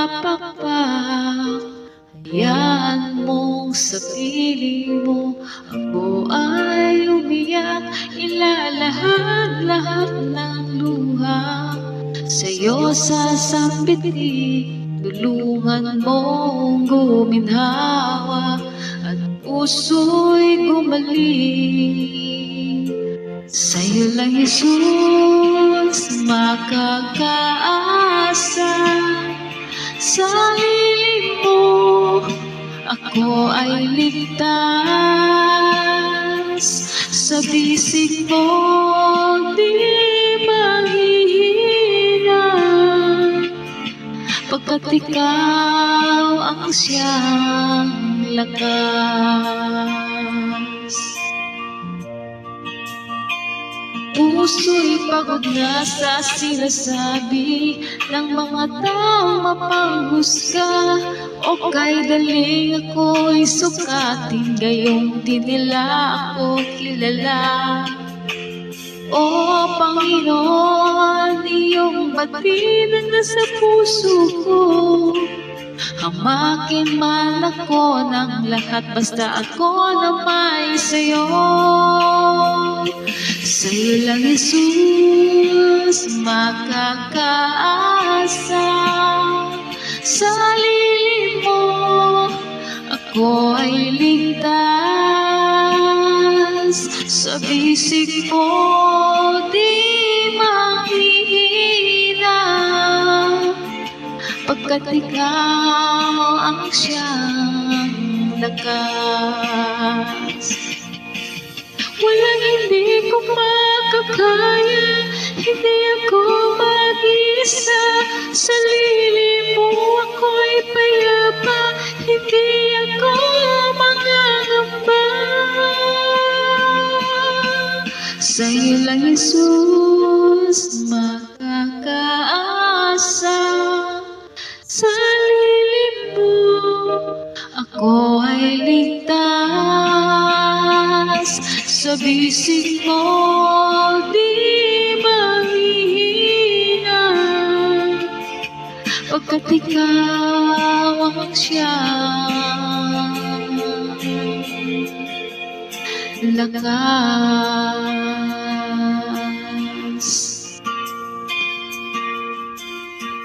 magpapakpak. Hayaan mong sa piling mo ako ay umiyak. Ilalahad ng luha sa'yo sasambitin. Tulungan mong guminhawa at puso'y gumaling. Sa'yo lang, Jesus, makakaasa. Sa lilim mo ako ay ligtas. Sa bisig mo di mahihina, pagkat ikaw ang siyang lakas. Puso'y pagod na sa sinasabi ng mga taong mapanghusga. O kay daling ako'y sukatin, gayong di nila ako kilala. O Panginoon, iyong batinan na sa puso ko. Hamakin man ako ng lahat, basta ako na may sa'yo. Sa'yo lang, Jesus, makakaasa. Sa lilim mo ako ay ligtas. Sa bisig mo di mahihina, pagkat ikaw ang siyang lakas. Walang hindi ko makakaya, hindi ako mag-isa. Sa lilim mo ako'y payapa, hindi ako mangangamba. Sa'yo lang, Jesus, makakaasa. Sa lilim mo ako ay ligtas. Sa bisig mo di mahihina, pagkat ikaw ang siyang lakas.